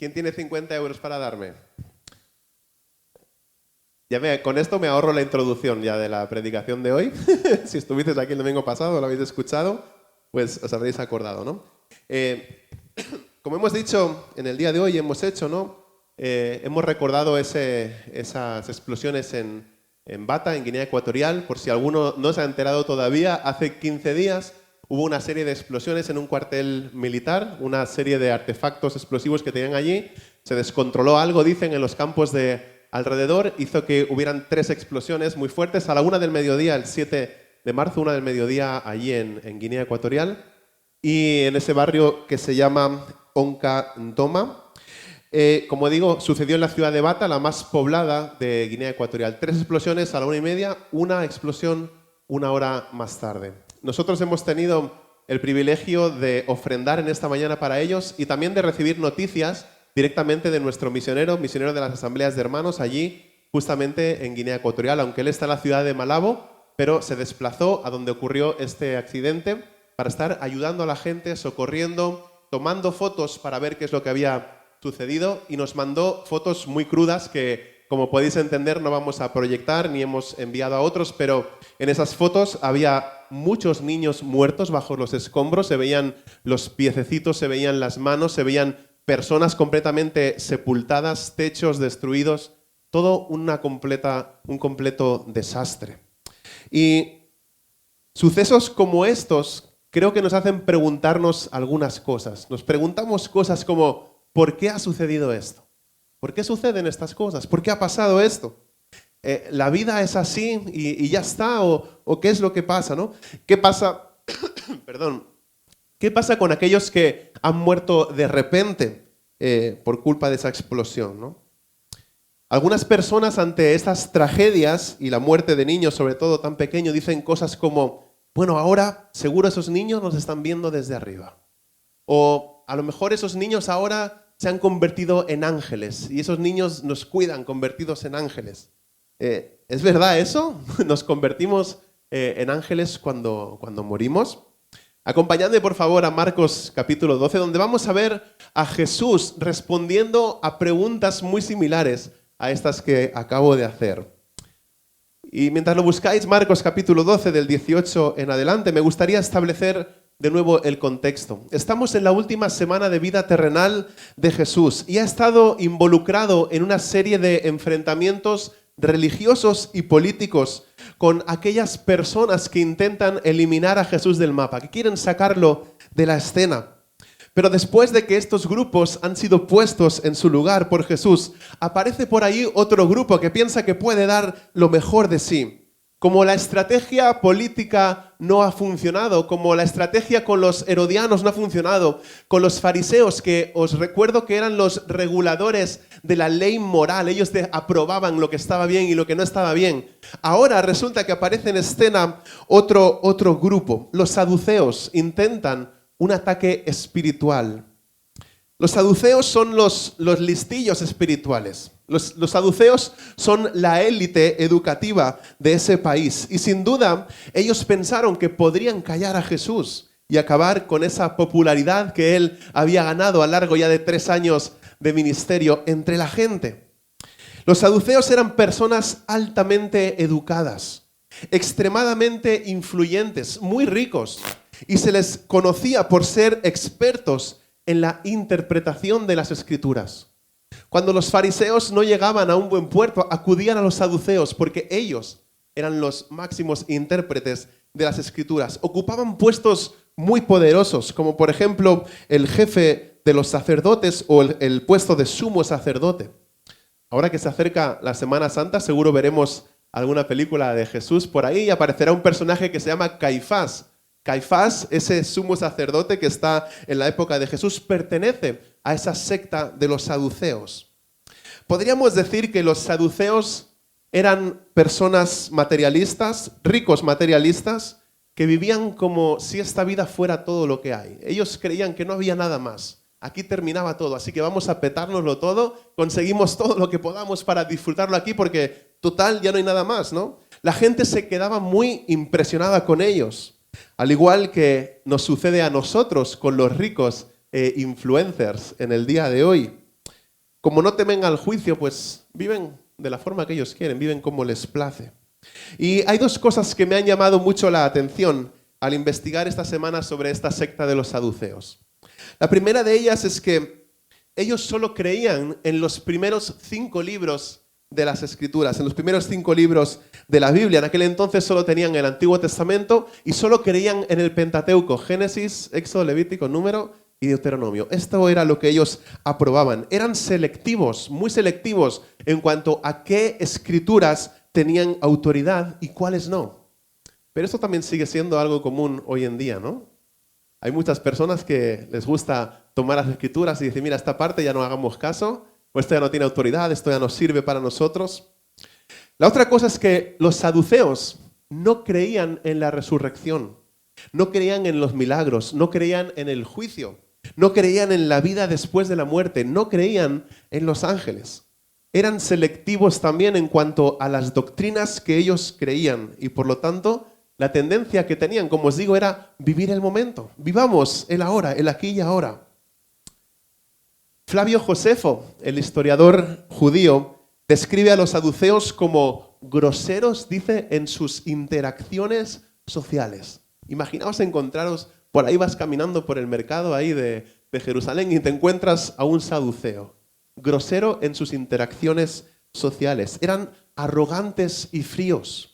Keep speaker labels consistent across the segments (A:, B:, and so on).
A: ¿Quién tiene 50 euros para darme? Con esto me ahorro la introducción ya de la predicación de hoy. Si estuvisteis aquí el domingo pasado, lo habéis escuchado, pues os habréis acordado, ¿no? Como hemos dicho, en el día de hoy hemos hecho, ¿no? Hemos recordado esas explosiones en Bata, en Guinea Ecuatorial. Por si alguno no se ha enterado todavía, hace 15 días hubo una serie de explosiones en un cuartel militar, una serie de artefactos explosivos que tenían allí. Se descontroló algo, dicen, en los campos de alrededor, hizo que hubieran 3 explosiones muy fuertes. A la 1 del mediodía, el 7 de marzo, 1 del mediodía, allí en Guinea Ecuatorial, y en ese barrio que se llama Onkandoma. Como digo, sucedió en la ciudad de Bata, la más poblada de Guinea Ecuatorial. 3 explosiones a la 1:30, una explosión 1 hora más tarde. Nosotros hemos tenido el privilegio de ofrendar en esta mañana para ellos y también de recibir noticias directamente de nuestro misionero de las asambleas de hermanos allí, justamente en Guinea Ecuatorial, aunque él está en la ciudad de Malabo, pero se desplazó a donde ocurrió este accidente para estar ayudando a la gente, socorriendo, tomando fotos para ver qué es lo que había sucedido, y nos mandó fotos muy crudas que, como podéis entender, no vamos a proyectar ni hemos enviado a otros, pero en esas fotos había muchos niños muertos bajo los escombros, se veían los piececitos, se veían las manos, se veían personas completamente sepultadas, techos destruidos, todo un completo desastre. Y sucesos como estos creo que nos hacen preguntarnos algunas cosas. Nos preguntamos cosas como, ¿por qué ha sucedido esto? ¿Por qué suceden estas cosas? ¿Por qué ha pasado esto? ¿La vida es así y ya está? ¿O qué es lo que pasa, ¿no? ¿Qué pasa? Perdón. ¿Qué pasa con aquellos que han muerto de repente por culpa de esa explosión, ¿no? Algunas personas ante estas tragedias y la muerte de niños, sobre todo tan pequeños, dicen cosas como, bueno, ahora seguro esos niños nos están viendo desde arriba. O a lo mejor esos niños ahora se han convertido en ángeles y esos niños nos cuidan convertidos en ángeles. ¿Es verdad eso? ¿Nos convertimos en ángeles cuando morimos? Acompañadme por favor a Marcos capítulo 12, donde vamos a ver a Jesús respondiendo a preguntas muy similares a estas que acabo de hacer. Y mientras lo buscáis, Marcos capítulo 12, del 18 en adelante, me gustaría establecer de nuevo el contexto. Estamos en la última semana de vida terrenal de Jesús y ha estado involucrado en una serie de enfrentamientos religiosos y políticos con aquellas personas que intentan eliminar a Jesús del mapa, que quieren sacarlo de la escena. Pero después de que estos grupos han sido puestos en su lugar por Jesús, aparece por ahí otro grupo que piensa que puede dar lo mejor de sí. Como la estrategia política no ha funcionado, como la estrategia con los herodianos no ha funcionado, con los fariseos, que os recuerdo que eran los reguladores de la ley moral, ellos aprobaban lo que estaba bien y lo que no estaba bien. Ahora resulta que aparece en escena otro grupo. Los saduceos intentan un ataque espiritual. Los saduceos son los listillos espirituales. Los saduceos son la élite educativa de ese país. Y sin duda, ellos pensaron que podrían callar a Jesús y acabar con esa popularidad que él había ganado a lo largo ya de 3 años de ministerio entre la gente. Los saduceos eran personas altamente educadas, extremadamente influyentes, muy ricos, y se les conocía por ser expertos en la interpretación de las Escrituras. Cuando los fariseos no llegaban a un buen puerto, acudían a los saduceos porque ellos eran los máximos intérpretes de las Escrituras. Ocupaban puestos muy poderosos, como por ejemplo el jefe de los sacerdotes o el puesto de sumo sacerdote. Ahora que se acerca la Semana Santa, seguro veremos alguna película de Jesús por ahí y aparecerá un personaje que se llama Caifás. Caifás, ese sumo sacerdote que está en la época de Jesús, pertenece a esa secta de los saduceos. Podríamos decir que los saduceos eran personas materialistas, ricos materialistas, que vivían como si esta vida fuera todo lo que hay. Ellos creían que no había nada más. Aquí terminaba todo, así que vamos a petárnoslo todo, conseguimos todo lo que podamos para disfrutarlo aquí porque total ya no hay nada más, ¿no? La gente se quedaba muy impresionada con ellos. Al igual que nos sucede a nosotros con los ricos influencers en el día de hoy. como no temen al juicio, pues viven de la forma que ellos quieren, viven como les place. Y hay dos cosas que me han llamado mucho la atención al investigar esta semana sobre esta secta de los saduceos. La primera de ellas es que ellos solo creían en los primeros 5 libros de las Escrituras, en los primeros 5 libros de la Biblia. En aquel entonces solo tenían el Antiguo Testamento y solo creían en el Pentateuco, Génesis, Éxodo, Levítico, Número y Deuteronomio. Esto era lo que ellos aprobaban. Eran selectivos, muy selectivos en cuanto a qué escrituras tenían autoridad y cuáles no. Pero esto también sigue siendo algo común hoy en día, ¿no? Hay muchas personas que les gusta tomar las escrituras y decir, mira, esta parte ya no hagamos caso, o esto ya no tiene autoridad, esto ya no sirve para nosotros. La otra cosa es que los saduceos no creían en la resurrección, no creían en los milagros, no creían en el juicio, no creían en la vida después de la muerte, no creían en los ángeles. Eran selectivos también en cuanto a las doctrinas que ellos creían y por lo tanto la tendencia que tenían, como os digo, era vivir el momento. Vivamos el ahora, el aquí y ahora. Flavio Josefo, el historiador judío, describe a los saduceos como groseros, dice, en sus interacciones sociales. Imaginaos encontraros, por ahí vas caminando por el mercado ahí de Jerusalén y te encuentras a un saduceo. Grosero en sus interacciones sociales. Eran arrogantes y fríos.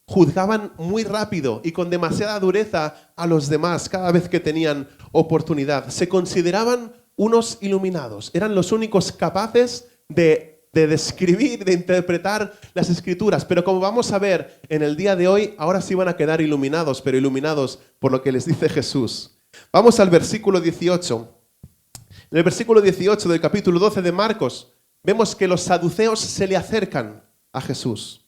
A: Juzgaban muy rápido y con demasiada dureza a los demás cada vez que tenían oportunidad. Se consideraban unos iluminados. Eran los únicos capaces de describir, de interpretar las Escrituras. Pero como vamos a ver en el día de hoy, ahora sí van a quedar iluminados, pero iluminados por lo que les dice Jesús. Vamos al versículo 18. En el versículo 18 del capítulo 12 de Marcos, vemos que los saduceos se le acercan a Jesús.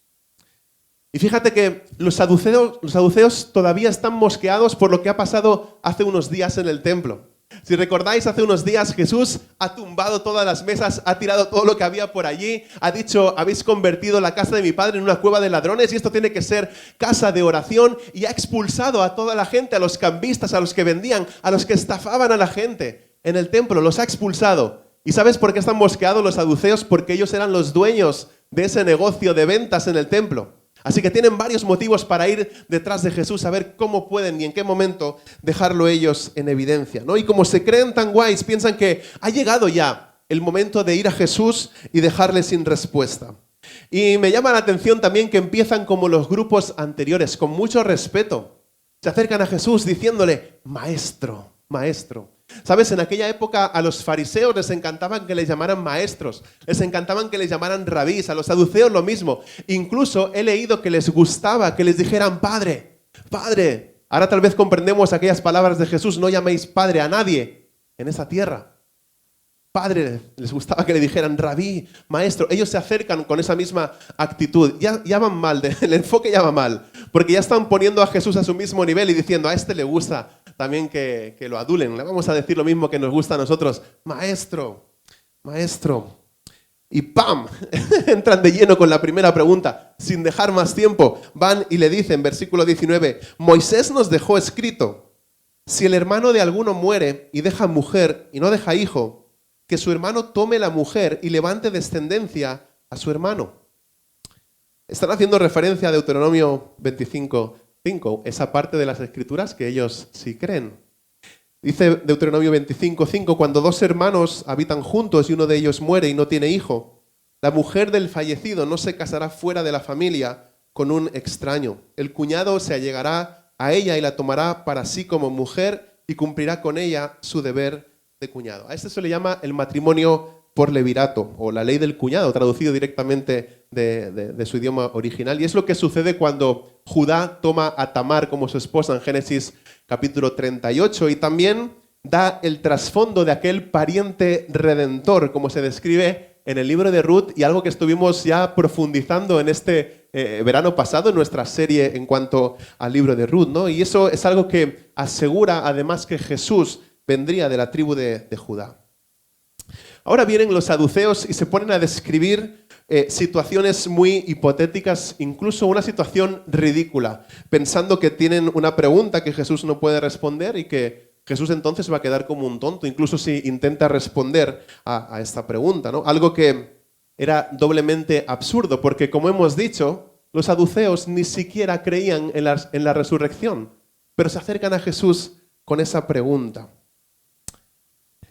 A: Y fíjate que los saduceos todavía están mosqueados por lo que ha pasado hace unos días en el templo. Si recordáis, hace unos días Jesús ha tumbado todas las mesas, ha tirado todo lo que había por allí, ha dicho, habéis convertido la casa de mi padre en una cueva de ladrones y esto tiene que ser casa de oración, y ha expulsado a toda la gente, a los cambistas, a los que vendían, a los que estafaban a la gente en el templo, los ha expulsado. ¿Y sabes por qué están mosqueados los saduceos? Porque ellos eran los dueños de ese negocio de ventas en el templo. Así que tienen varios motivos para ir detrás de Jesús a ver cómo pueden y en qué momento dejarlo ellos en evidencia, ¿no? Y como se creen tan guays, piensan que ha llegado ya el momento de ir a Jesús y dejarle sin respuesta. Y me llama la atención también que empiezan como los grupos anteriores, con mucho respeto. Se acercan a Jesús diciéndole, maestro, maestro. ¿Sabes? En aquella época a los fariseos les encantaban que les llamaran maestros, les encantaban que les llamaran rabís, a los saduceos lo mismo. Incluso he leído que les gustaba que les dijeran Padre, Padre. Ahora tal vez comprendemos aquellas palabras de Jesús, no llaméis Padre a nadie en esa tierra. Padre, les gustaba que le dijeran Rabí, maestro. Ellos se acercan con esa misma actitud. Ya van mal, el enfoque ya va mal, porque ya están poniendo a Jesús a su mismo nivel y diciendo, a este le gusta también que lo adulen. Le vamos a decir lo mismo que nos gusta a nosotros. Maestro, maestro. Y ¡pam! Entran de lleno con la primera pregunta. Sin dejar más tiempo, van y le dicen, versículo 19, Moisés nos dejó escrito, si el hermano de alguno muere y deja mujer y no deja hijo, que su hermano tome la mujer y levante descendencia a su hermano. Están haciendo referencia a Deuteronomio 25:5, esa parte de las Escrituras que ellos sí creen. Dice Deuteronomio 25:5, cuando 2 hermanos habitan juntos y uno de ellos muere y no tiene hijo, la mujer del fallecido no se casará fuera de la familia con un extraño. El cuñado se allegará a ella y la tomará para sí como mujer y cumplirá con ella su deber de cuñado. A este se le llama el matrimonio por levirato, o la ley del cuñado, traducido directamente de su idioma original. Y es lo que sucede cuando Judá toma a Tamar como su esposa en Génesis capítulo 38, y también da el trasfondo de aquel pariente redentor, como se describe en el libro de Ruth, y algo que estuvimos ya profundizando en este verano pasado en nuestra serie en cuanto al libro de Ruth, ¿no? Y eso es algo que asegura además que Jesús vendría de la tribu de Judá. Ahora vienen los saduceos y se ponen a describir situaciones muy hipotéticas, incluso una situación ridícula, pensando que tienen una pregunta que Jesús no puede responder y que Jesús entonces va a quedar como un tonto, incluso si intenta responder a esta pregunta, ¿no? Algo que era doblemente absurdo, porque como hemos dicho, los saduceos ni siquiera creían en la resurrección, pero se acercan a Jesús con esa pregunta.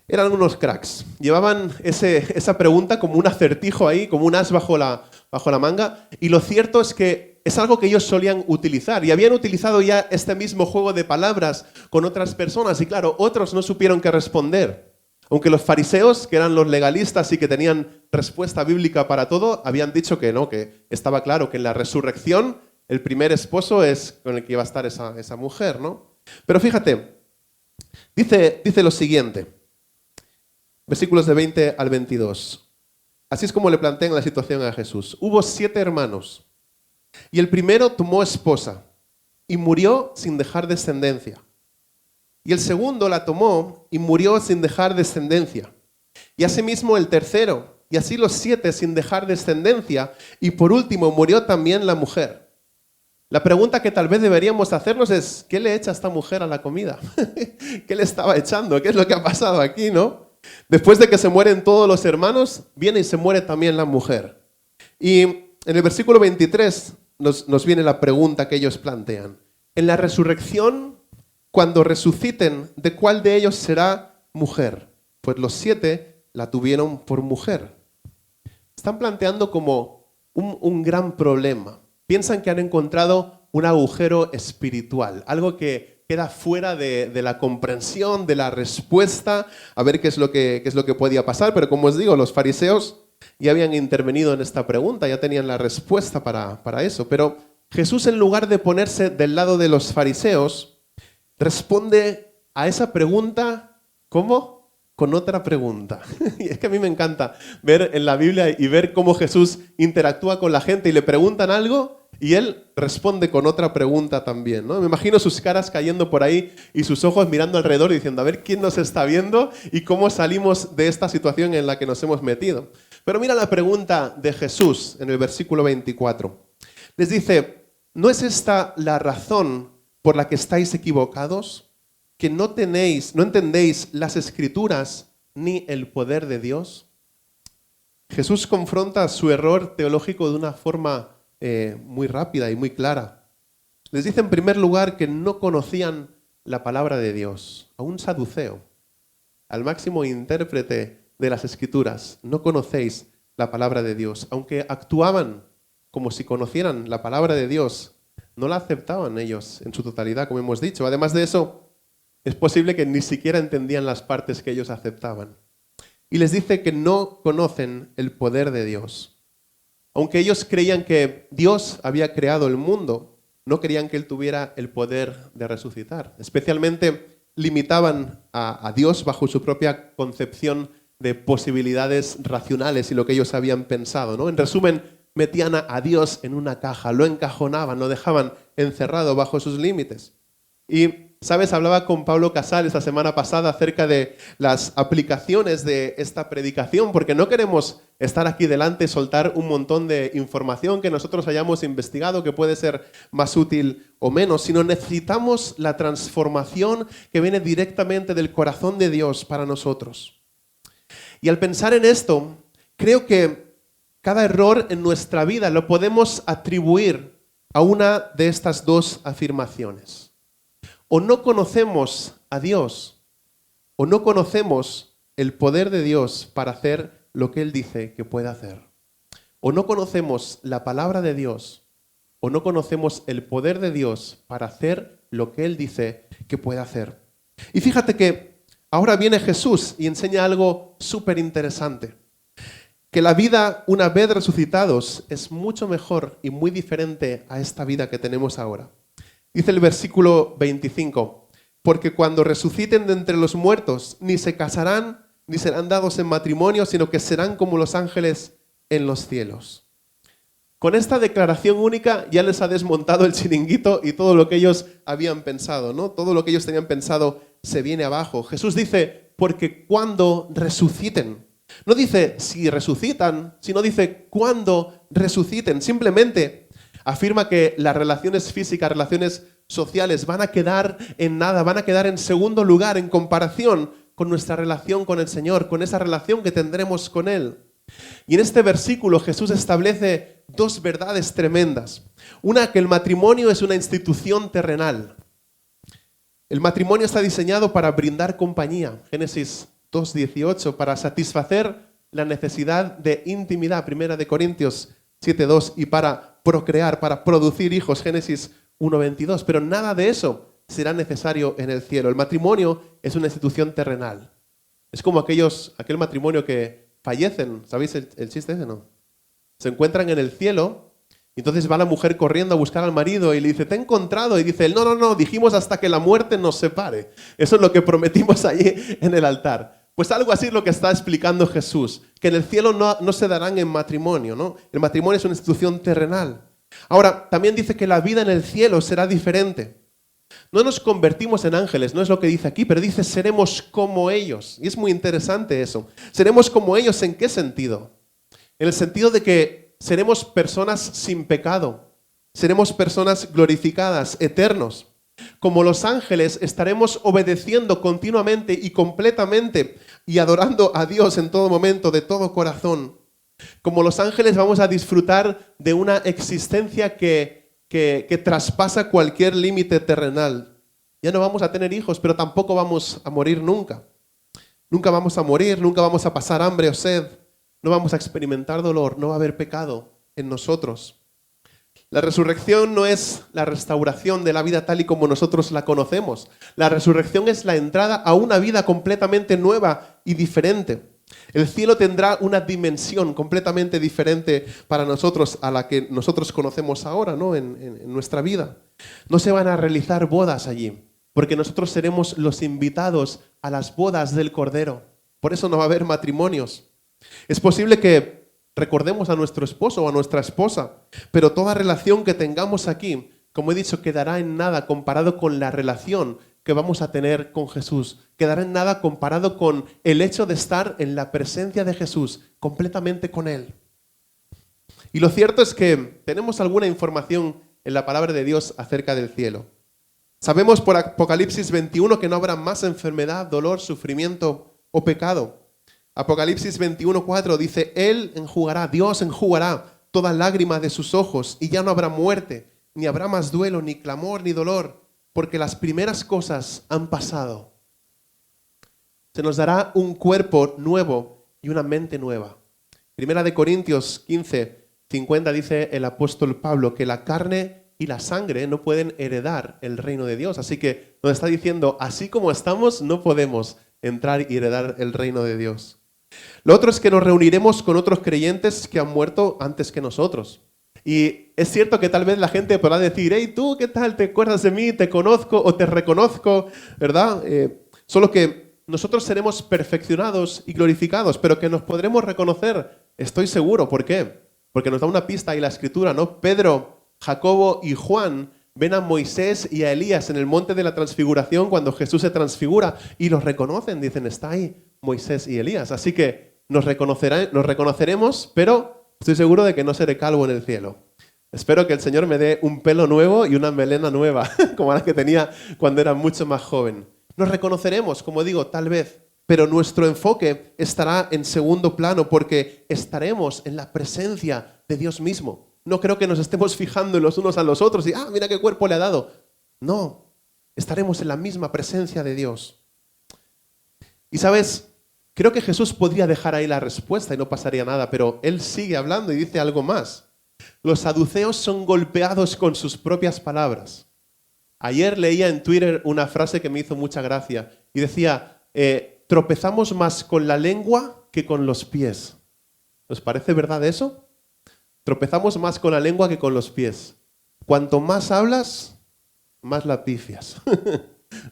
A: Eran unos cracks. Llevaban esa pregunta como un acertijo ahí, como un as bajo la manga. Y lo cierto es que es algo que ellos solían utilizar. Y habían utilizado ya este mismo juego de palabras con otras personas. Y claro, otros no supieron qué responder. Aunque los fariseos, que eran los legalistas y que tenían respuesta bíblica para todo, habían dicho que no, que estaba claro que en la resurrección el primer esposo es con el que iba a estar esa mujer, ¿no? Pero fíjate, dice lo siguiente. Versículos de 20 al 22. Así es como le plantean la situación a Jesús. Hubo 7 hermanos, y el primero tomó esposa, y murió sin dejar descendencia. Y el segundo la tomó, y murió sin dejar descendencia. Y asimismo el tercero, y así los 7 sin dejar descendencia. Y por último murió también la mujer. La pregunta que tal vez deberíamos hacernos es, ¿qué le echa esta mujer a la comida? ¿Qué le estaba echando? ¿Qué es lo que ha pasado aquí, no? Después de que se mueren todos los hermanos, viene y se muere también la mujer. Y en el versículo 23 nos viene la pregunta que ellos plantean. En la resurrección, cuando resuciten, ¿de cuál de ellos será mujer? Pues los 7 la tuvieron por mujer. Están planteando como un gran problema. Piensan que han encontrado un agujero espiritual, algo que queda fuera de la comprensión, de la respuesta, a ver qué es lo que podía pasar. Pero como os digo, los fariseos ya habían intervenido en esta pregunta, ya tenían la respuesta para eso. Pero Jesús, en lugar de ponerse del lado de los fariseos, responde a esa pregunta, ¿cómo? Con otra pregunta. Y es que a mí me encanta ver en la Biblia y ver cómo Jesús interactúa con la gente y le preguntan algo y él responde con otra pregunta también, ¿no? Me imagino sus caras cayendo por ahí y sus ojos mirando alrededor y diciendo, a ver quién nos está viendo y cómo salimos de esta situación en la que nos hemos metido. Pero mira la pregunta de Jesús en el versículo 24. Les dice, ¿no es esta la razón por la que estáis equivocados? ¿Que no entendéis las Escrituras ni el poder de Dios? Jesús confronta su error teológico de una forma muy rápida y muy clara. Les dice en primer lugar que no conocían la palabra de Dios. A un saduceo, al máximo intérprete de las Escrituras, no conocéis la palabra de Dios. Aunque actuaban como si conocieran la palabra de Dios, no la aceptaban ellos en su totalidad, como hemos dicho. Además de eso, es posible que ni siquiera entendían las partes que ellos aceptaban. Y les dice que no conocen el poder de Dios. Aunque ellos creían que Dios había creado el mundo, no creían que Él tuviera el poder de resucitar. Especialmente limitaban a Dios bajo su propia concepción de posibilidades racionales y lo que ellos habían pensado, ¿no? En resumen, metían a Dios en una caja, lo encajonaban, lo dejaban encerrado bajo sus límites. Y, ¿sabes? Hablaba con Pablo Casal esta semana pasada acerca de las aplicaciones de esta predicación, porque no queremos estar aquí delante y soltar un montón de información que nosotros hayamos investigado, que puede ser más útil o menos, sino necesitamos la transformación que viene directamente del corazón de Dios para nosotros. Y al pensar en esto, creo que cada error en nuestra vida lo podemos atribuir a una de estas dos afirmaciones. O no conocemos a Dios, o no conocemos el poder de Dios para hacer lo que Él dice que puede hacer. O no conocemos la palabra de Dios, o no conocemos el poder de Dios para hacer lo que Él dice que puede hacer. Y fíjate que ahora viene Jesús y enseña algo súper interesante. Que la vida, una vez resucitados, es mucho mejor y muy diferente a esta vida que tenemos ahora. Dice el versículo 25, porque cuando resuciten de entre los muertos, ni se casarán, ni serán dados en matrimonio, sino que serán como los ángeles en los cielos. Con esta declaración única ya les ha desmontado el chiringuito y todo lo que ellos habían pensado, ¿no? Todo lo que ellos tenían pensado se viene abajo. Jesús dice, porque cuando resuciten. No dice si resucitan, sino dice cuando resuciten. Simplemente afirma que las relaciones físicas, relaciones sociales van a quedar en nada, van a quedar en segundo lugar en comparación con nuestra relación con el Señor, con esa relación que tendremos con Él. Y en este versículo Jesús establece dos verdades tremendas. Una, que el matrimonio es una institución terrenal. El matrimonio está diseñado para brindar compañía, Génesis 2:18, para satisfacer la necesidad de intimidad, 1 Corintios 7:2, y para procrear, para producir hijos, Génesis 1:22. Pero nada de eso será necesario en el cielo. El matrimonio es una institución terrenal. Es como aquel matrimonio que fallecen, ¿sabéis el chiste ese, no? Se encuentran en el cielo y entonces va la mujer corriendo a buscar al marido y le dice, te he encontrado. Y dice él, no, dijimos hasta que la muerte nos separe. Eso es lo que prometimos allí en el altar. Pues algo así es lo que está explicando Jesús, que en el cielo no se darán en matrimonio, ¿no? El matrimonio es una institución terrenal. Ahora, también dice que la vida en el cielo será diferente. No nos convertimos en ángeles, no es lo que dice aquí, pero dice seremos como ellos. Y es muy interesante eso. Seremos como ellos, ¿en qué sentido? En el sentido de que seremos personas sin pecado, seremos personas glorificadas, eternos. Como los ángeles estaremos obedeciendo continuamente y completamente y adorando a Dios en todo momento, de todo corazón. Como los ángeles vamos a disfrutar de una existencia que traspasa cualquier límite terrenal. Ya no vamos a tener hijos, pero tampoco vamos a morir nunca. Nunca vamos a morir, nunca vamos a pasar hambre o sed. No vamos a experimentar dolor, no va a haber pecado en nosotros. La resurrección no es la restauración de la vida tal y como nosotros la conocemos. La resurrección es la entrada a una vida completamente nueva y diferente. El cielo tendrá una dimensión completamente diferente para nosotros a la que nosotros conocemos ahora, ¿no? En nuestra vida. No se van a realizar bodas allí, porque nosotros seremos los invitados a las bodas del Cordero. Por eso no va a haber matrimonios. Es posible que recordemos a nuestro esposo o a nuestra esposa, pero toda relación que tengamos aquí, como he dicho, quedará en nada comparado con la relación que vamos a tener con Jesús. Quedará en nada comparado con el hecho de estar en la presencia de Jesús, completamente con Él. Y lo cierto es que tenemos alguna información en la palabra de Dios acerca del cielo. Sabemos por Apocalipsis 21 que no habrá más enfermedad, dolor, sufrimiento o pecado. Apocalipsis 21:4 dice, Él enjugará, Dios enjugará toda lágrima de sus ojos y ya no habrá muerte, ni habrá más duelo, ni clamor, ni dolor, porque las primeras cosas han pasado. Se nos dará un cuerpo nuevo y una mente nueva. 1 Corintios 15:50 dice el apóstol Pablo que la carne y la sangre no pueden heredar el reino de Dios. Así que nos está diciendo, así como estamos, no podemos entrar y heredar el reino de Dios. Lo otro es que nos reuniremos con otros creyentes que han muerto antes que nosotros. Y es cierto que tal vez la gente podrá decir, hey, ¿tú qué tal? ¿Te acuerdas de mí? ¿Te conozco o te reconozco? ¿Verdad? Solo que nosotros seremos perfeccionados y glorificados, pero que nos podremos reconocer, estoy seguro. ¿Por qué? Porque nos da una pista ahí la Escritura, ¿no? Pedro, Jacobo y Juan ven a Moisés y a Elías en el monte de la transfiguración cuando Jesús se transfigura y los reconocen, dicen, está ahí Moisés y Elías. Así que nos reconoceremos, pero estoy seguro de que no seré calvo en el cielo. Espero que el Señor me dé un pelo nuevo y una melena nueva, como la que tenía cuando era mucho más joven. Nos reconoceremos, como digo, tal vez, pero nuestro enfoque estará en segundo plano porque estaremos en la presencia de Dios mismo. No creo que nos estemos fijando en los unos a los otros y, mira qué cuerpo le ha dado. No, estaremos en la misma presencia de Dios. Y sabes, creo que Jesús podría dejar ahí la respuesta y no pasaría nada, pero Él sigue hablando y dice algo más. Los saduceos son golpeados con sus propias palabras. Ayer leía en Twitter una frase que me hizo mucha gracia y decía, tropezamos más con la lengua que con los pies. ¿Os parece verdad eso? Tropezamos más con la lengua que con los pies. Cuanto más hablas, más la pifias.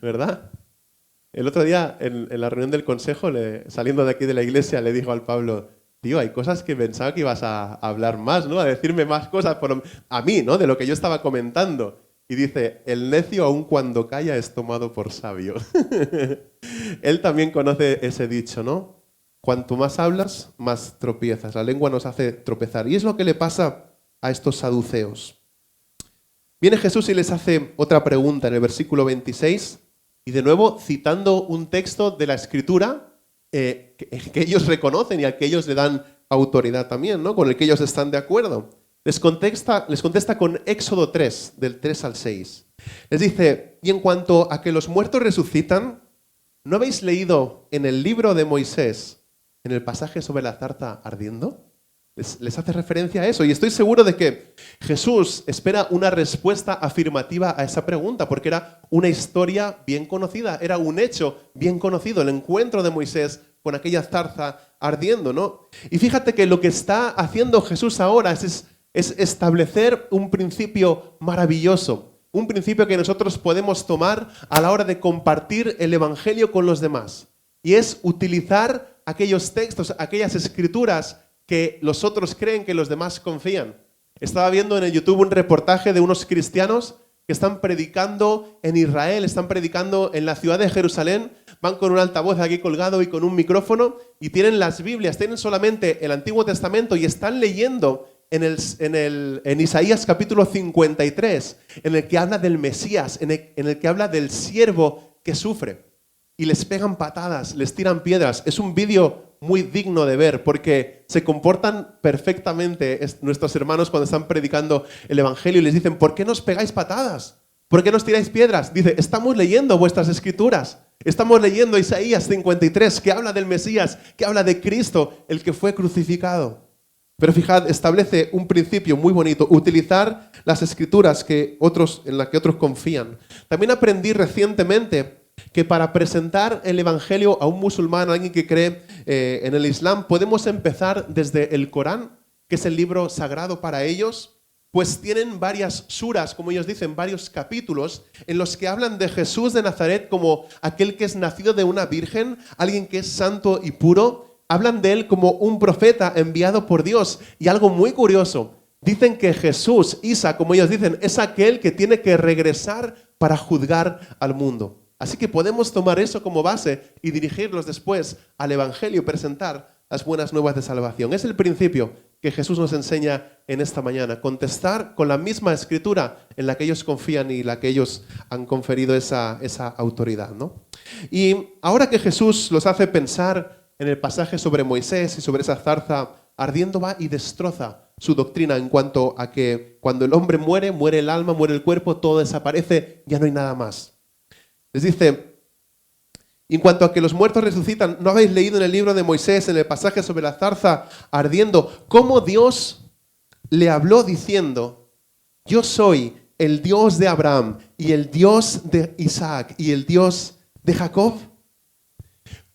A: ¿Verdad? El otro día, en la reunión del consejo, saliendo de aquí de la iglesia, le dijo al Pablo, tío, hay cosas que pensaba que ibas a hablar más, ¿no? A decirme más cosas a mí, ¿no? De lo que yo estaba comentando. Y dice, el necio aun cuando calla es tomado por sabio. Él también conoce ese dicho, ¿no? Cuanto más hablas, más tropiezas. La lengua nos hace tropezar. Y es lo que le pasa a estos saduceos. Viene Jesús y les hace otra pregunta en el versículo 26, y de nuevo citando un texto de la Escritura que ellos reconocen y al que ellos le dan autoridad también, ¿no? Con el que ellos están de acuerdo. Les contesta con Éxodo 3, del 3 al 6. Les dice, y en cuanto a que los muertos resucitan, ¿no habéis leído en el libro de Moisés, en el pasaje sobre la zarza ardiendo? Les hace referencia a eso, y estoy seguro de que Jesús espera una respuesta afirmativa a esa pregunta, porque era una historia bien conocida, era un hecho bien conocido, el encuentro de Moisés con aquella zarza ardiendo, ¿no? Y fíjate que lo que está haciendo Jesús ahora es establecer un principio maravilloso, un principio que nosotros podemos tomar a la hora de compartir el Evangelio con los demás, y es utilizar aquellos textos, aquellas escrituras que los otros creen que los demás confían. Estaba viendo en el YouTube un reportaje de unos cristianos que están predicando en Israel, están predicando en la ciudad de Jerusalén, van con un altavoz aquí colgado y con un micrófono y tienen las Biblias, tienen solamente el Antiguo Testamento y están leyendo en Isaías capítulo 53, en el que habla del Mesías, en el que habla del siervo que sufre. Y les pegan patadas, les tiran piedras. Es un vídeo muy digno de ver porque se comportan perfectamente nuestros hermanos cuando están predicando el Evangelio y les dicen, ¿por qué nos pegáis patadas? ¿Por qué nos tiráis piedras? Dice, estamos leyendo vuestras escrituras. Estamos leyendo Isaías 53, que habla del Mesías, que habla de Cristo, el que fue crucificado. Pero fijad, establece un principio muy bonito, utilizar las escrituras en las que otros confían. También aprendí recientemente que para presentar el Evangelio a un musulmán, a alguien que cree en el Islam, podemos empezar desde el Corán, que es el libro sagrado para ellos, pues tienen varias suras, como ellos dicen, varios capítulos, en los que hablan de Jesús de Nazaret como aquel que es nacido de una virgen, alguien que es santo y puro. Hablan de él como un profeta enviado por Dios. Y algo muy curioso, dicen que Jesús, Isa, como ellos dicen, es aquel que tiene que regresar para juzgar al mundo. Así que podemos tomar eso como base y dirigirlos después al Evangelio y presentar las buenas nuevas de salvación. Es el principio que Jesús nos enseña en esta mañana. Contestar con la misma escritura en la que ellos confían y la que ellos han conferido esa autoridad, ¿no? Y ahora que Jesús los hace pensar en el pasaje sobre Moisés y sobre esa zarza ardiendo, va y destroza su doctrina en cuanto a que cuando el hombre muere, muere el alma, muere el cuerpo, todo desaparece, ya no hay nada más. Les dice, en cuanto a que los muertos resucitan, ¿no habéis leído en el libro de Moisés, en el pasaje sobre la zarza ardiendo, cómo Dios le habló diciendo, yo soy el Dios de Abraham y el Dios de Isaac y el Dios de Jacob?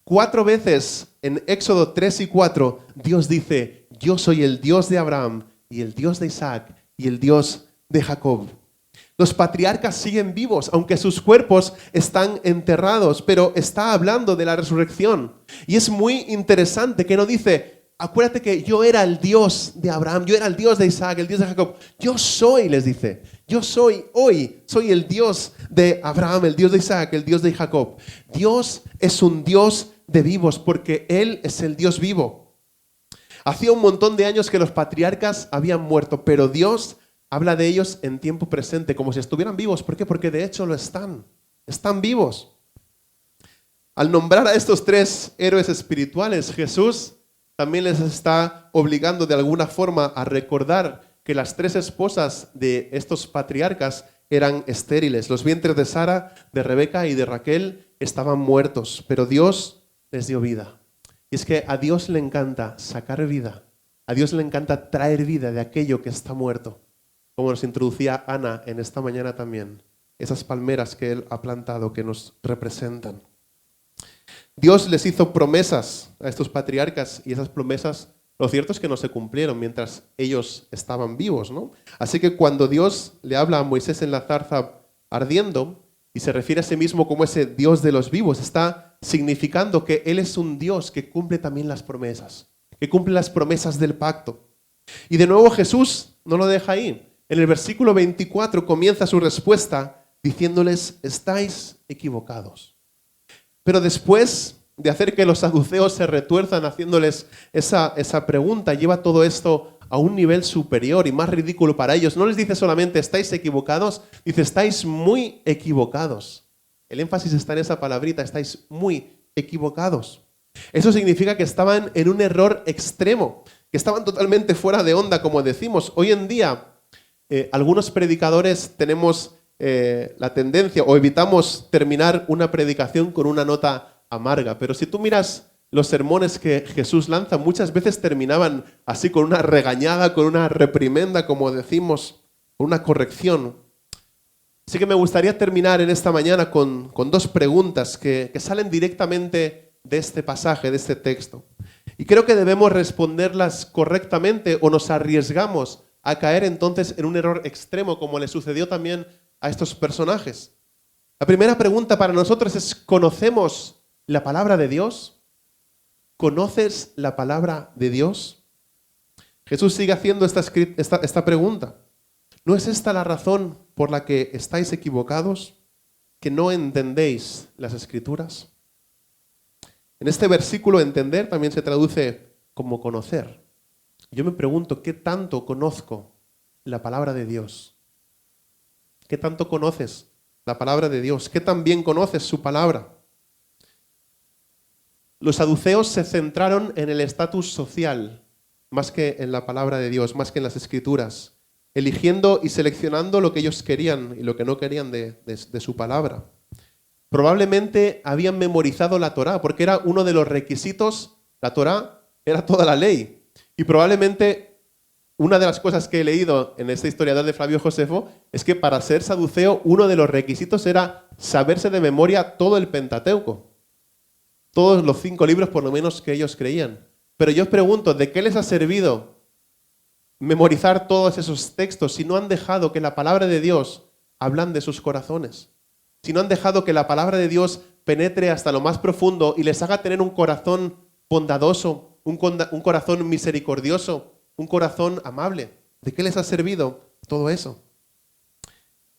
A: 4 veces en Éxodo 3 y 4, Dios dice, yo soy el Dios de Abraham y el Dios de Isaac y el Dios de Jacob. Los patriarcas siguen vivos, aunque sus cuerpos están enterrados, pero está hablando de la resurrección. Y es muy interesante que no dice, acuérdate que yo era el Dios de Abraham, yo era el Dios de Isaac, el Dios de Jacob. Yo soy, les dice, yo soy hoy, soy el Dios de Abraham, el Dios de Isaac, el Dios de Jacob. Dios es un Dios de vivos porque Él es el Dios vivo. Hacía un montón de años que los patriarcas habían muerto, pero Dios habla de ellos en tiempo presente, como si estuvieran vivos. ¿Por qué? Porque de hecho lo están. Están vivos. Al nombrar a estos 3 héroes espirituales, Jesús también les está obligando de alguna forma a recordar que las 3 esposas de estos patriarcas eran estériles. Los vientres de Sara, de Rebeca y de Raquel estaban muertos, pero Dios les dio vida. Y es que a Dios le encanta sacar vida. A Dios le encanta traer vida de aquello que está muerto. Como nos introducía Ana en esta mañana también, esas palmeras que Él ha plantado que nos representan. Dios les hizo promesas a estos patriarcas y esas promesas, lo cierto es que no se cumplieron mientras ellos estaban vivos, ¿no? Así que cuando Dios le habla a Moisés en la zarza ardiendo y se refiere a sí mismo como ese Dios de los vivos, está significando que Él es un Dios que cumple también las promesas, que cumple las promesas del pacto. Y de nuevo Jesús no lo deja ahí. En el versículo 24 comienza su respuesta diciéndoles, estáis equivocados. Pero después de hacer que los saduceos se retuerzan haciéndoles esa pregunta, lleva todo esto a un nivel superior y más ridículo para ellos. No les dice solamente estáis equivocados, dice estáis muy equivocados. El énfasis está en esa palabrita, estáis muy equivocados. Eso significa que estaban en un error extremo, que estaban totalmente fuera de onda, como decimos. Hoy en día, algunos predicadores tenemos la tendencia o evitamos terminar una predicación con una nota amarga. Pero si tú miras los sermones que Jesús lanza, muchas veces terminaban así con una regañada, con una reprimenda, como decimos, con una corrección. Así que me gustaría terminar en esta mañana con dos preguntas que salen directamente de este pasaje, de este texto. Y creo que debemos responderlas correctamente o nos arriesgamos a caer entonces en un error extremo, como le sucedió también a estos personajes. La primera pregunta para nosotros es, ¿conocemos la palabra de Dios? ¿Conoces la palabra de Dios? Jesús sigue haciendo esta pregunta. ¿No es esta la razón por la que estáis equivocados? ¿Que no entendéis las Escrituras? En este versículo entender también se traduce como conocer. Yo me pregunto, ¿qué tanto conozco la palabra de Dios? ¿Qué tanto conoces la palabra de Dios? ¿Qué tan bien conoces su palabra? Los saduceos se centraron en el estatus social, más que en la palabra de Dios, más que en las Escrituras, eligiendo y seleccionando lo que ellos querían y lo que no querían de su palabra. Probablemente habían memorizado la Torá, porque era uno de los requisitos. La Torá era toda la ley. Y probablemente una de las cosas que he leído en esta historiador de Flavio Josefo es que para ser saduceo uno de los requisitos era saberse de memoria todo el Pentateuco. Todos los 5 libros por lo menos que ellos creían. Pero yo os pregunto, ¿de qué les ha servido memorizar todos esos textos si no han dejado que la palabra de Dios ablande sus corazones? Si no han dejado que la palabra de Dios penetre hasta lo más profundo y les haga tener un corazón bondadoso, un corazón misericordioso, un corazón amable. ¿De qué les ha servido todo eso?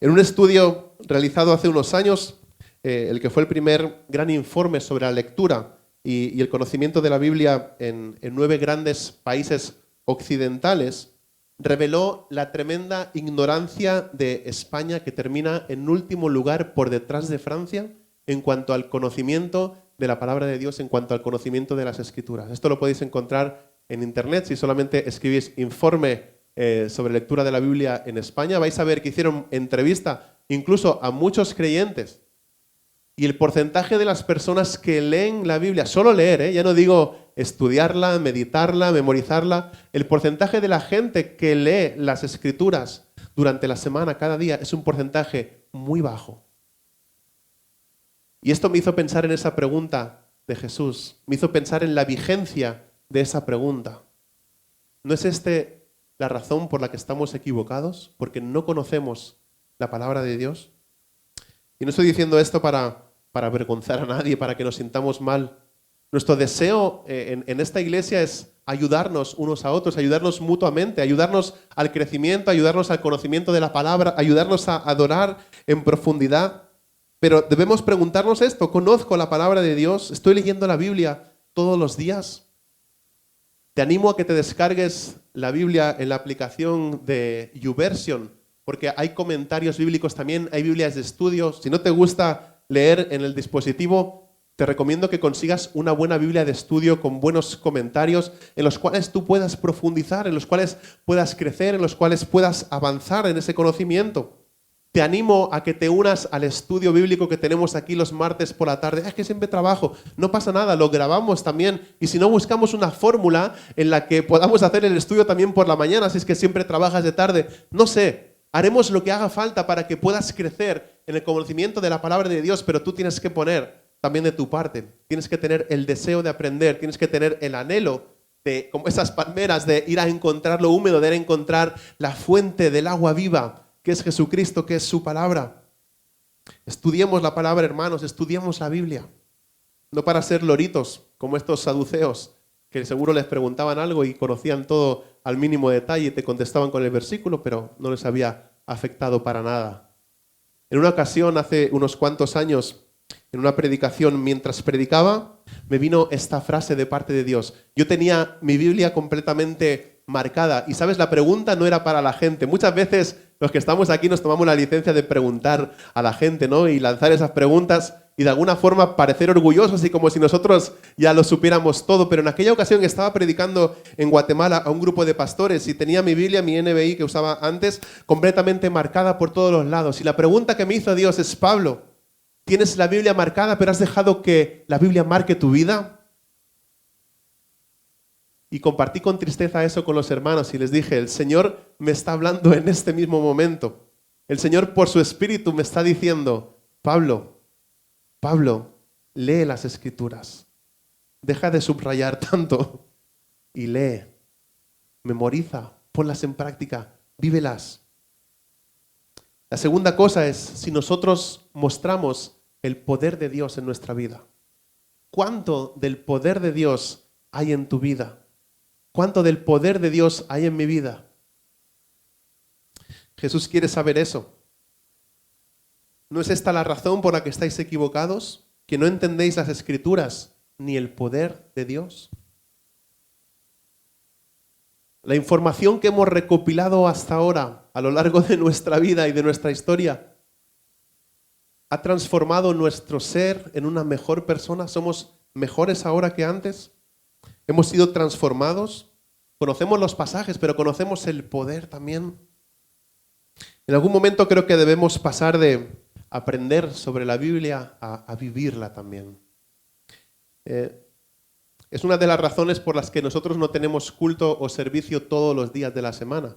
A: En un estudio realizado hace unos años, el que fue el primer gran informe sobre la lectura y el conocimiento de la Biblia en 9 grandes países occidentales, reveló la tremenda ignorancia de España, que termina en último lugar por detrás de Francia en cuanto al conocimiento de la palabra de Dios, en cuanto al conocimiento de las Escrituras. Esto lo podéis encontrar en internet. Si solamente escribís informe sobre lectura de la Biblia en España, vais a ver que hicieron entrevista incluso a muchos creyentes. Y el porcentaje de las personas que leen la Biblia, solo leer, ya no digo estudiarla, meditarla, memorizarla, el porcentaje de la gente que lee las Escrituras durante la semana, cada día, es un porcentaje muy bajo. Y esto me hizo pensar en esa pregunta de Jesús, me hizo pensar en la vigencia de esa pregunta. ¿No es este la razón por la que estamos equivocados? ¿Porque no conocemos la palabra de Dios? Y no estoy diciendo esto para avergonzar a nadie, para que nos sintamos mal. Nuestro deseo en esta iglesia es ayudarnos unos a otros, ayudarnos mutuamente, ayudarnos al crecimiento, ayudarnos al conocimiento de la palabra, ayudarnos a adorar en profundidad. Pero debemos preguntarnos esto: ¿conozco la palabra de Dios? ¿Estoy leyendo la Biblia todos los días? Te animo a que te descargues la Biblia en la aplicación de YouVersion, porque hay comentarios bíblicos también, hay Biblias de estudio. Si no te gusta leer en el dispositivo, te recomiendo que consigas una buena Biblia de estudio con buenos comentarios en los cuales tú puedas profundizar, en los cuales puedas crecer, en los cuales puedas avanzar en ese conocimiento. Te animo a que te unas al estudio bíblico que tenemos aquí los martes por la tarde. Es que siempre trabajo. No pasa nada, lo grabamos también. Y si no, buscamos una fórmula en la que podamos hacer el estudio también por la mañana, si es que siempre trabajas de tarde. No sé, haremos lo que haga falta para que puedas crecer en el conocimiento de la palabra de Dios, pero tú tienes que poner también de tu parte. Tienes que tener el deseo de aprender, tienes que tener el anhelo de, como esas palmeras, de ir a encontrar lo húmedo, de ir a encontrar la fuente del agua viva, que es Jesucristo, que es su palabra. Estudiemos la palabra, hermanos, estudiemos la Biblia. No para ser loritos, como estos saduceos, que seguro les preguntaban algo y conocían todo al mínimo detalle y te contestaban con el versículo, pero no les había afectado para nada. En una ocasión, hace unos cuantos años, en una predicación, mientras predicaba, me vino esta frase de parte de Dios. Yo tenía mi Biblia completamente marcada. Y sabes, la pregunta no era para la gente. Muchas veces los que estamos aquí nos tomamos la licencia de preguntar a la gente, ¿no? Y lanzar esas preguntas y de alguna forma parecer orgullosos y como si nosotros ya lo supiéramos todo. Pero en aquella ocasión estaba predicando en Guatemala a un grupo de pastores y tenía mi Biblia, mi NBI que usaba antes, completamente marcada por todos los lados. Y la pregunta que me hizo Dios es: Pablo, ¿tienes la Biblia marcada pero has dejado que la Biblia marque tu vida? Y compartí con tristeza eso con los hermanos y les dije: el Señor me está hablando en este mismo momento. El Señor por su Espíritu me está diciendo: Pablo, lee las Escrituras. Deja de subrayar tanto y lee. Memoriza, ponlas en práctica, vívelas. La segunda cosa es si nosotros mostramos el poder de Dios en nuestra vida. ¿Cuánto del poder de Dios hay en tu vida? ¿Cuánto del poder de Dios hay en mi vida? Jesús quiere saber eso. ¿No es esta la razón por la que estáis equivocados? ¿Que no entendéis las Escrituras ni el poder de Dios? La información que hemos recopilado hasta ahora, a lo largo de nuestra vida y de nuestra historia, ¿ha transformado nuestro ser en una mejor persona? ¿Somos mejores ahora que antes? ¿Hemos sido transformados? Conocemos los pasajes, pero conocemos el poder también. En algún momento creo que debemos pasar de aprender sobre la Biblia a vivirla también. Es una de las razones por las que nosotros no tenemos culto o servicio todos los días de la semana.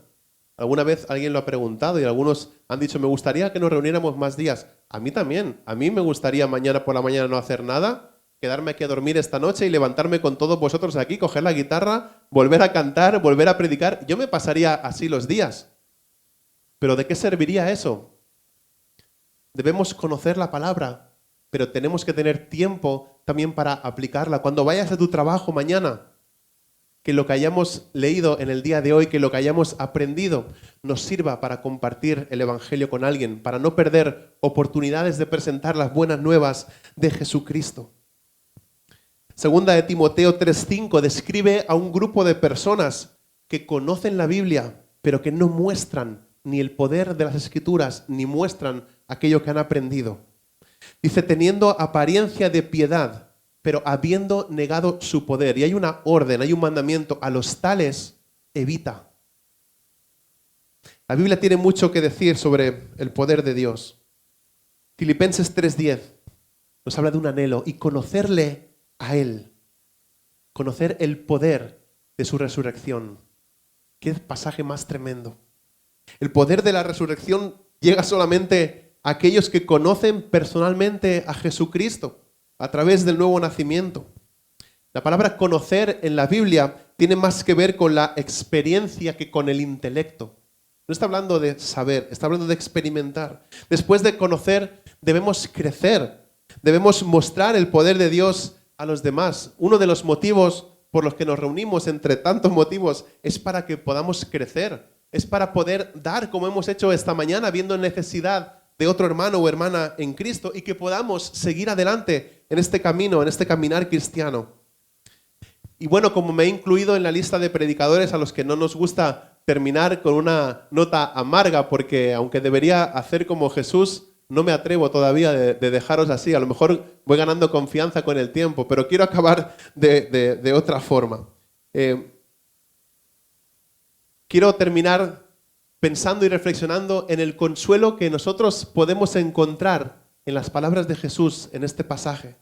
A: Alguna vez alguien lo ha preguntado y algunos han dicho: me gustaría que nos reuniéramos más días. A mí también. A mí me gustaría mañana por la mañana no hacer nada, quedarme aquí a dormir esta noche y levantarme con todos vosotros aquí, coger la guitarra, volver a cantar, volver a predicar. Yo me pasaría así los días. ¿Pero de qué serviría eso? Debemos conocer la palabra, pero tenemos que tener tiempo también para aplicarla. Cuando vayas a tu trabajo mañana, que lo que hayamos leído en el día de hoy, que lo que hayamos aprendido, nos sirva para compartir el Evangelio con alguien, para no perder oportunidades de presentar las buenas nuevas de Jesucristo. Segunda de Timoteo 3:5 describe a un grupo de personas que conocen la Biblia, pero que no muestran ni el poder de las Escrituras, ni muestran aquello que han aprendido. Dice: teniendo apariencia de piedad, pero habiendo negado su poder. Y hay una orden, hay un mandamiento: a los tales evita. La Biblia tiene mucho que decir sobre el poder de Dios. Filipenses 3:10 nos habla de un anhelo y conocerle a Él. Conocer el poder de su resurrección. Qué pasaje más tremendo. El poder de la resurrección llega solamente a aquellos que conocen personalmente a Jesucristo a través del nuevo nacimiento. La palabra conocer en la Biblia tiene más que ver con la experiencia que con el intelecto. No está hablando de saber, está hablando de experimentar. Después de conocer, debemos crecer. Debemos mostrar el poder de Dios a los demás. Uno de los motivos por los que nos reunimos, entre tantos motivos, es para que podamos crecer. Es para poder dar, como hemos hecho esta mañana, viendo necesidad de otro hermano o hermana en Cristo, y que podamos seguir adelante en este camino, en este caminar cristiano. Y bueno, como me he incluido en la lista de predicadores a los que no nos gusta terminar con una nota amarga, porque aunque debería hacer como Jesús, no me atrevo todavía de dejaros así. A lo mejor voy ganando confianza con el tiempo, pero quiero acabar de otra forma. Quiero terminar pensando y reflexionando en el consuelo que nosotros podemos encontrar en las palabras de Jesús en este pasaje.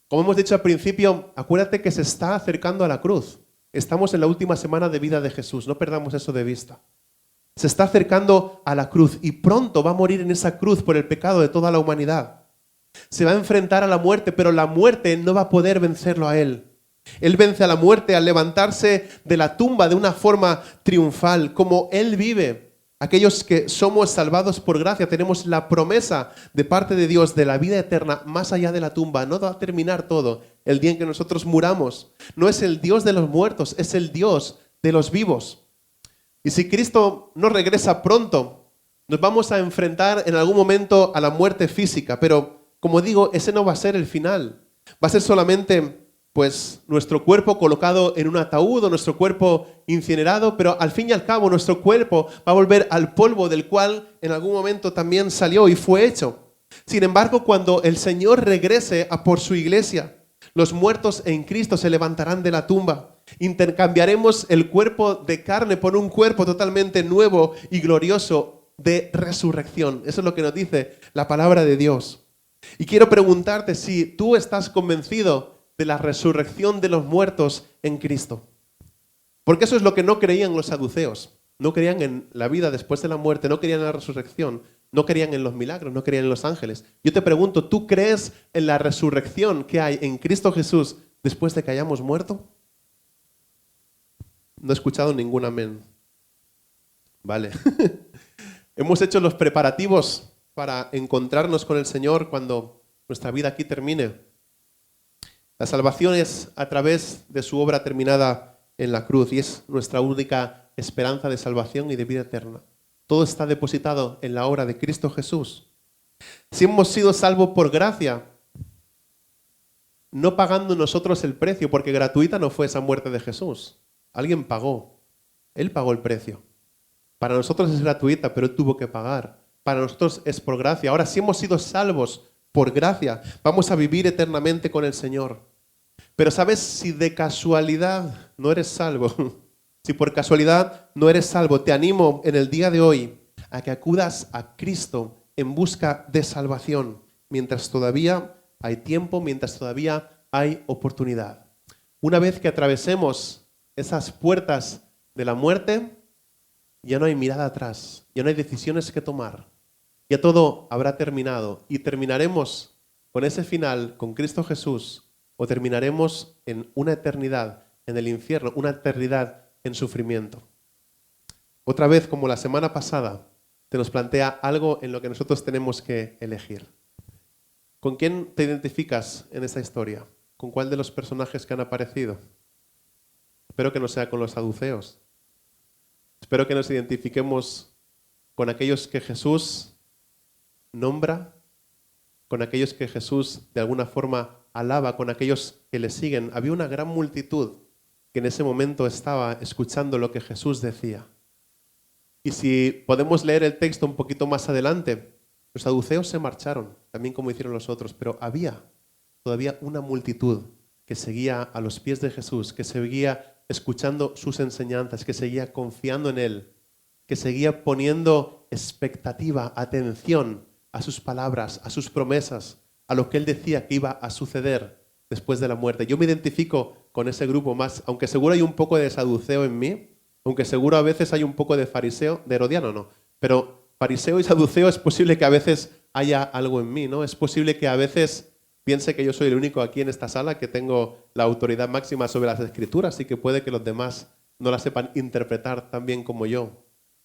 A: Como hemos dicho al principio, acuérdate que se está acercando a la cruz. Estamos en la última semana de vida de Jesús, no perdamos eso de vista. Se está acercando a la cruz y pronto va a morir en esa cruz por el pecado de toda la humanidad. Se va a enfrentar a la muerte, pero la muerte no va a poder vencerlo a Él. Él vence a la muerte al levantarse de la tumba de una forma triunfal. Como Él vive, aquellos que somos salvados por gracia tenemos la promesa de parte de Dios de la vida eterna más allá de la tumba. No va a terminar todo el día en que nosotros muramos. No es el Dios de los muertos, es el Dios de los vivos. Y si Cristo no regresa pronto, nos vamos a enfrentar en algún momento a la muerte física. Pero, como digo, ese no va a ser el final. Va a ser solamente pues nuestro cuerpo colocado en un ataúd o nuestro cuerpo incinerado, pero al fin y al cabo nuestro cuerpo va a volver al polvo del cual en algún momento también salió y fue hecho. Sin embargo, cuando el Señor regrese a por su iglesia, los muertos en Cristo se levantarán de la tumba. Intercambiaremos el cuerpo de carne por un cuerpo totalmente nuevo y glorioso de resurrección. Eso es lo que nos dice la palabra de Dios. Y quiero preguntarte si tú estás convencido de la resurrección de los muertos en Cristo. Porque eso es lo que no creían los saduceos. No creían en la vida después de la muerte, no creían en la resurrección, no creían en los milagros, no creían en los ángeles. Yo te pregunto, ¿tú crees en la resurrección que hay en Cristo Jesús después de que hayamos muerto? No he escuchado ningún amén. Vale. Hemos hecho los preparativos para encontrarnos con el Señor cuando nuestra vida aquí termine. La salvación es a través de su obra terminada en la cruz y es nuestra única esperanza de salvación y de vida eterna. Todo está depositado en la obra de Cristo Jesús. Si hemos sido salvos por gracia, no pagando nosotros el precio, porque gratuita no fue esa muerte de Jesús. Alguien pagó. Él pagó el precio. Para nosotros es gratuita, pero Él tuvo que pagar. Para nosotros es por gracia. Ahora, si hemos sido salvos por gracia, vamos a vivir eternamente con el Señor. Pero ¿sabes? Si de casualidad no eres salvo, si por casualidad no eres salvo, te animo en el día de hoy a que acudas a Cristo en busca de salvación, mientras todavía hay tiempo, mientras todavía hay oportunidad. Una vez que atravesemos esas puertas de la muerte, ya no hay mirada atrás, ya no hay decisiones que tomar. Ya todo habrá terminado y terminaremos con ese final, con Cristo Jesús, o terminaremos en una eternidad en el infierno, una eternidad en sufrimiento. Otra vez, como la semana pasada, te nos plantea algo en lo que nosotros tenemos que elegir. ¿Con quién te identificas en esta historia? ¿Con cuál de los personajes que han aparecido? Espero que no sea con los saduceos. Espero que nos identifiquemos con aquellos que Jesús nombra, con aquellos que Jesús de alguna forma alaba, con aquellos que le siguen. Había una gran multitud que en ese momento estaba escuchando lo que Jesús decía. Y si podemos leer el texto un poquito más adelante, los saduceos se marcharon, también como hicieron los otros, pero había todavía una multitud que seguía a los pies de Jesús, que seguía escuchando sus enseñanzas, que seguía confiando en Él, que seguía poniendo expectativa, atención a sus palabras, a sus promesas, a lo que Él decía que iba a suceder después de la muerte. Yo me identifico con ese grupo más, aunque seguro hay un poco de saduceo en mí, aunque seguro a veces hay un poco de fariseo, de herodiano no, pero fariseo y saduceo es posible que a veces haya algo en mí, ¿no? Es posible que a veces piense que yo soy el único aquí en esta sala que tengo la autoridad máxima sobre las Escrituras y que puede que los demás no las sepan interpretar tan bien como yo.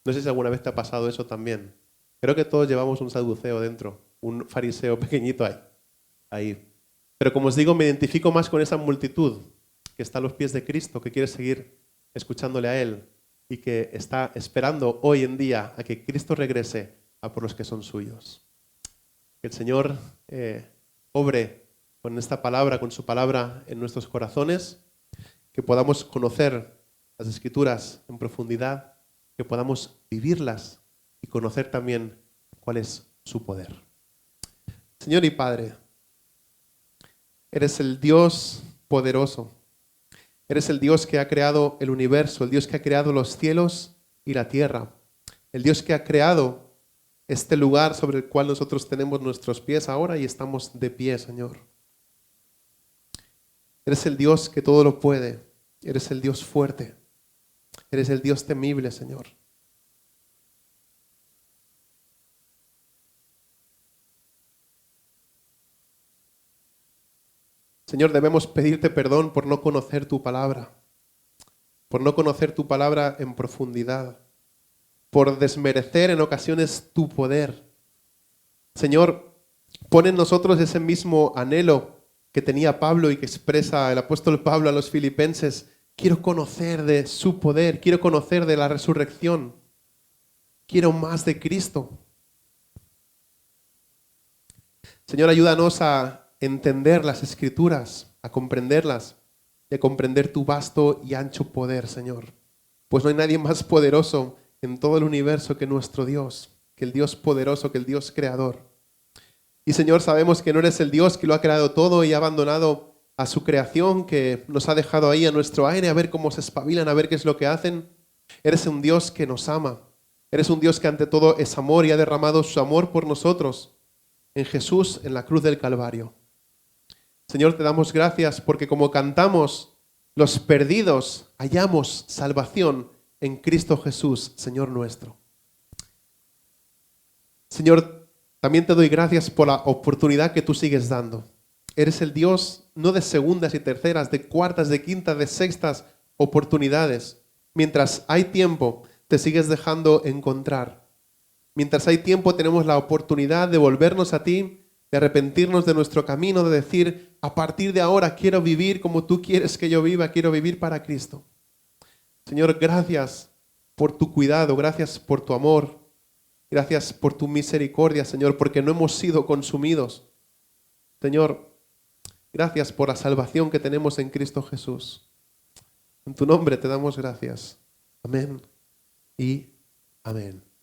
A: No sé si alguna vez te ha pasado eso también. Creo que todos llevamos un saduceo dentro, un fariseo pequeñito ahí. Pero como os digo, me identifico más con esa multitud que está a los pies de Cristo, que quiere seguir escuchándole a Él y que está esperando hoy en día a que Cristo regrese a por los que son suyos. Que el Señor obre con esta palabra, con su palabra en nuestros corazones, que podamos conocer las Escrituras en profundidad, que podamos vivirlas y conocer también cuál es su poder. Señor y Padre, eres el Dios poderoso. Eres el Dios que ha creado el universo, el Dios que ha creado los cielos y la tierra. El Dios que ha creado este lugar sobre el cual nosotros tenemos nuestros pies ahora y estamos de pie, Señor. Eres el Dios que todo lo puede. Eres el Dios fuerte. Eres el Dios temible, Señor. Señor, debemos pedirte perdón por no conocer tu palabra, por no conocer tu palabra en profundidad, por desmerecer en ocasiones tu poder. Señor, pon en nosotros ese mismo anhelo que tenía Pablo y que expresa el apóstol Pablo a los filipenses. Quiero conocer de su poder, quiero conocer de la resurrección, quiero más de Cristo. Señor, ayúdanos a entender las Escrituras, a comprenderlas y a comprender tu vasto y ancho poder, Señor. Pues no hay nadie más poderoso en todo el universo que nuestro Dios, que el Dios poderoso, que el Dios creador. Y Señor, sabemos que no eres el Dios que lo ha creado todo y ha abandonado a su creación, que nos ha dejado ahí a nuestro aire a ver cómo se espabilan, a ver qué es lo que hacen. Eres un Dios que nos ama. Eres un Dios que ante todo es amor y ha derramado su amor por nosotros en Jesús, en la cruz del Calvario. Señor, te damos gracias porque como cantamos, los perdidos hallamos salvación en Cristo Jesús, Señor nuestro. Señor, también te doy gracias por la oportunidad que tú sigues dando. Eres el Dios no de segundas y terceras, de cuartas, de quintas, de sextas oportunidades. Mientras hay tiempo, te sigues dejando encontrar. Mientras hay tiempo, tenemos la oportunidad de volvernos a ti, de arrepentirnos de nuestro camino, de decir, a partir de ahora quiero vivir como tú quieres que yo viva, quiero vivir para Cristo. Señor, gracias por tu cuidado, gracias por tu amor, gracias por tu misericordia, Señor, porque no hemos sido consumidos. Señor, gracias por la salvación que tenemos en Cristo Jesús. En tu nombre te damos gracias. Amén y amén.